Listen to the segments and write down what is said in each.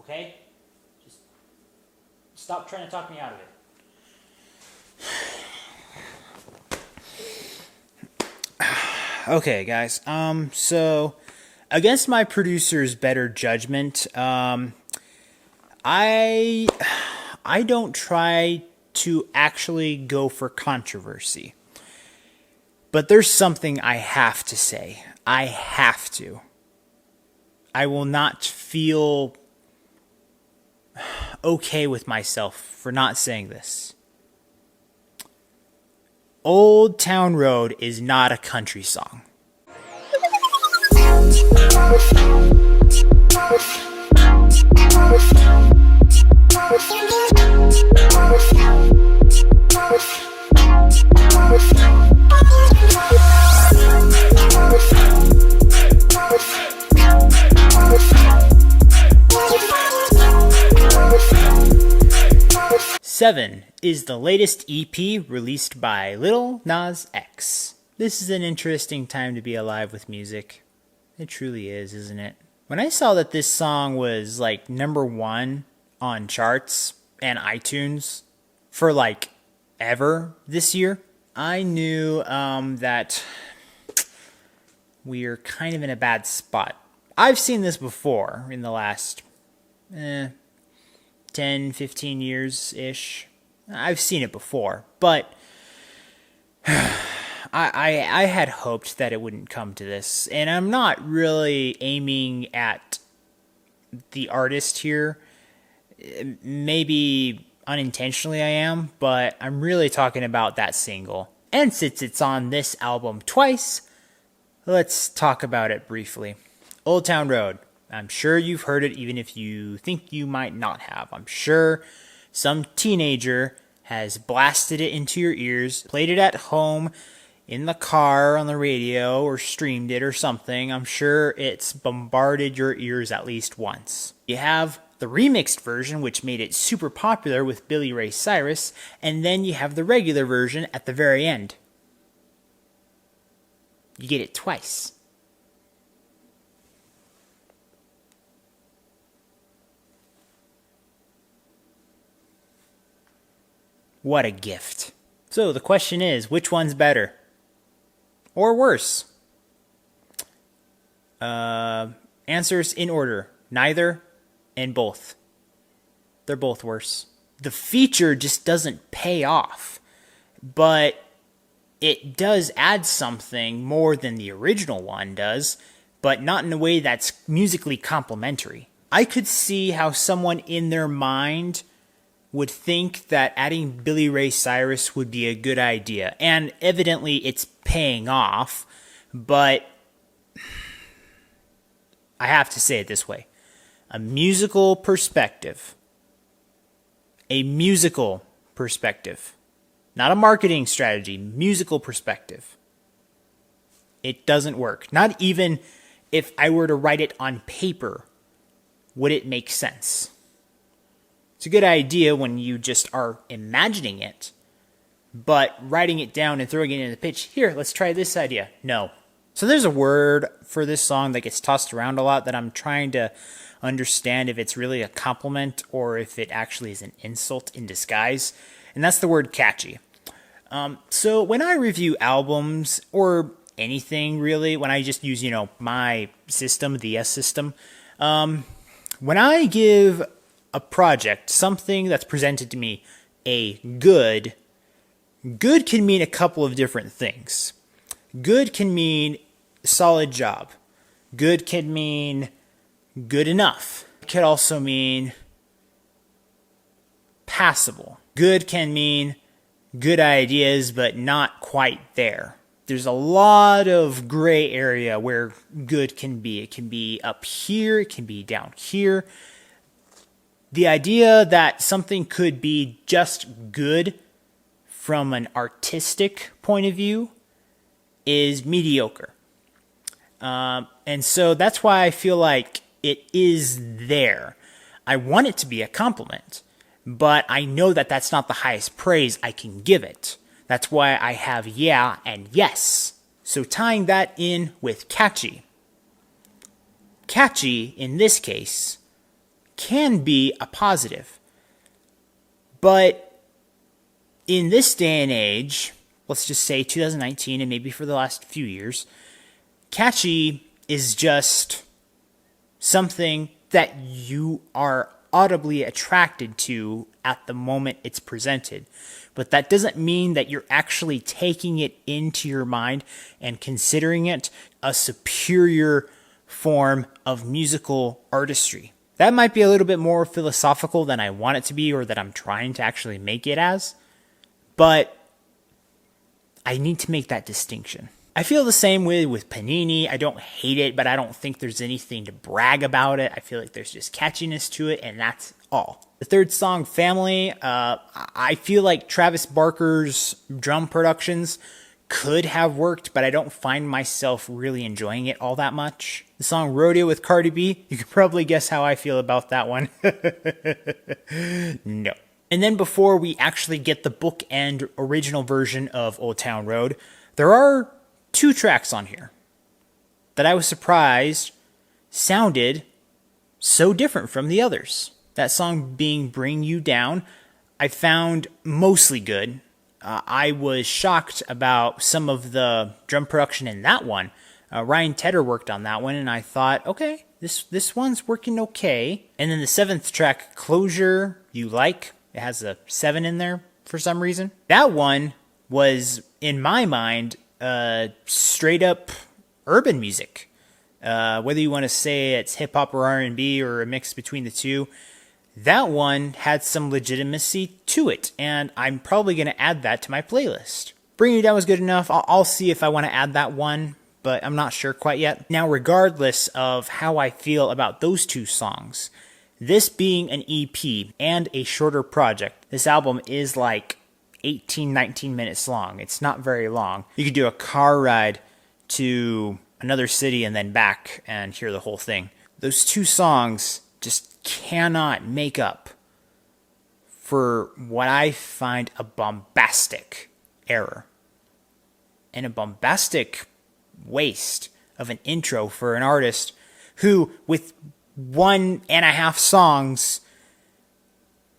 okay? Just stop trying to talk me out of it. Okay, guys. So against my producer's better judgment, I don't try to actually go for controversy. But there's something I have to say. I have to. I will not feel okay with myself for not saying this. Old Town Road is not a country song. Seven is the latest EP released by Lil Nas X. This is an interesting time to be alive with music. It truly is, isn't it? When I saw that this song was like #1 on charts and iTunes for like ever this year, I knew that we're kind of in a bad spot. I've seen this before in the last 10, 15 years-ish. I've seen it before, but I had hoped that it wouldn't come to this, and I'm not really aiming at the artist here. Maybe unintentionally I am, but I'm really talking about that single. And since it's on this album twice, let's talk about it briefly. Old Town Road. I'm sure you've heard it even if you think you might not have. I'm sure some teenager has blasted it into your ears, played it at home, in the car, on the radio, or streamed it or something. I'm sure it's bombarded your ears at least once. You have the remixed version, which made it super popular with Billy Ray Cyrus, and then you have the regular version at the very end. You get it twice. What a gift. So the question is, which one's better? Or worse? Answers in order. Neither and both. They're both worse. The feature just doesn't pay off. But it does add something more than the original one does, but not in a way that's musically complementary. I could see how someone in their mind would think that adding Billy Ray Cyrus would be a good idea. And evidently it's paying off, but I have to say it this way. A musical perspective. A musical perspective. Not a marketing strategy, musical perspective. It doesn't work. Not even if I were to write it on paper, would it make sense? It's a good idea when you just are imagining it, but writing it down and throwing it in the pitch, here, let's try this idea. No. So there's a word for this song that gets tossed around a lot that I'm trying to understand if it's really a compliment or if it actually is an insult in disguise, and that's the word catchy. So when I review albums or anything really, when I just use, my system, the Y.E.S system, when I give a project, something that's presented to me, a good can mean a couple of different things. Good can mean solid job. Good can mean good enough. It could also mean passable. Good can mean good ideas, but not quite there. There's a lot of gray area where good can be. It can be up here, it can be down here. The idea that something could be just good from an artistic point of view is mediocre. And so that's why I feel like it is there. I want it to be a compliment, but I know that that's not the highest praise I can give it. That's why I have yeah and yes. So tying that in with catchy. Catchy, in this case, can be a positive. But in this day and age, let's just say 2019 and maybe for the last few years, catchy is just something that you are audibly attracted to at the moment it's presented. But that doesn't mean that you're actually taking it into your mind and considering it a superior form of musical artistry. That might be a little bit more philosophical than I want it to be or that I'm trying to actually make it as. But I need to make that distinction. I feel the same way with Panini. I don't hate it, but I don't think there's anything to brag about it. I feel like there's just catchiness to it, and that's all. The third song, Family, I feel like Travis Barker's drum productions could have worked, but I don't find myself really enjoying it all that much. The song Rodeo with Cardi B, you can probably guess how I feel about that one. No. And then before we actually get the bookend original version of Old Town Road, there are 2 tracks on here that I was surprised sounded so different from the others. That song being Bring You Down, I found mostly good. I was shocked about some of the drum production in that one. Ryan Tedder worked on that one, and I thought, okay, this one's working okay. And then the 7th track, Closure You Like, it has a 7 in there for some reason. That one was, in my mind, straight up urban music. Whether you want to say it's hip hop or R&B or a mix between the two, that one had some legitimacy to it, and I'm probably going to add that to my playlist. Bring You Down was good enough. I'll see if I want to add that one, but I'm not sure quite yet. Now, regardless of how I feel about those 2 songs, this being an EP and a shorter project, this album is like 18, 19 minutes long. It's not very long. You could do a car ride to another city and then back and hear the whole thing. Those 2 songs just cannot make up for what I find a bombastic error and a bombastic waste of an intro for an artist who, with 1.5 songs,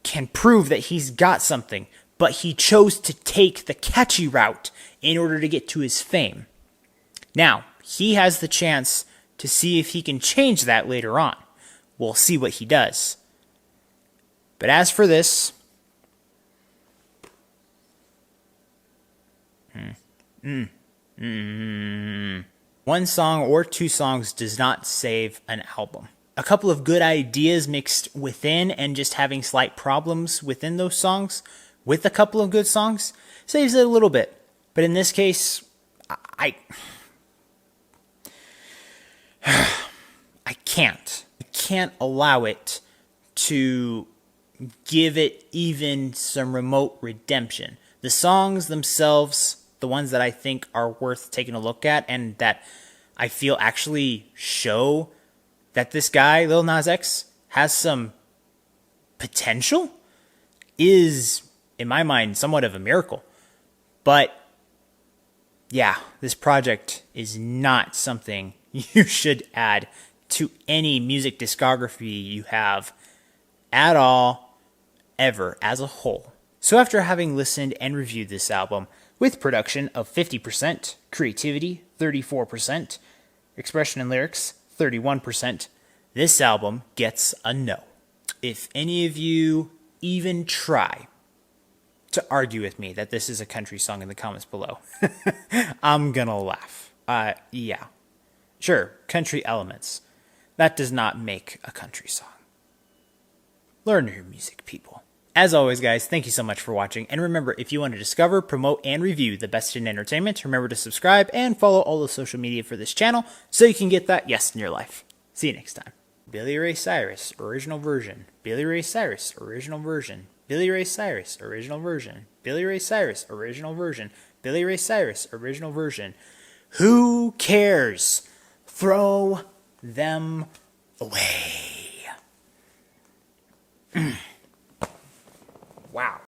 can prove that he's got something, but he chose to take the catchy route in order to get to his fame. Now, he has the chance to see if he can change that later on. We'll see what he does. But as for this, one song or 2 songs does not save an album. A couple of good ideas mixed within and just having slight problems within those songs with a couple of good songs saves it a little bit. But in this case, I can't allow it to give it even some remote redemption. The songs themselves, the ones that I think are worth taking a look at and that I feel actually show that this guy, Lil Nas X, has some potential, is, in my mind, somewhat of a miracle. But yeah, this project is not something you should add to any music discography you have at all, ever, as a whole. So after having listened and reviewed this album with production of 50%, creativity 34%, expression and lyrics 31%, this album gets a no. If any of you even try to argue with me that this is a country song in the comments below, I'm gonna laugh. Yeah. Sure, country elements. That does not make a country song. Learn your music, people. As always, guys, thank you so much for watching. And remember, if you want to discover, promote, and review the best in entertainment, remember to subscribe and follow all the social media for this channel so you can get that yes in your life. See you next time. Billy Ray Cyrus, original version. Billy Ray Cyrus, original version. Billy Ray Cyrus, original version. Billy Ray Cyrus, original version. Billy Ray Cyrus, original version. Who cares? Throw them away. Wow.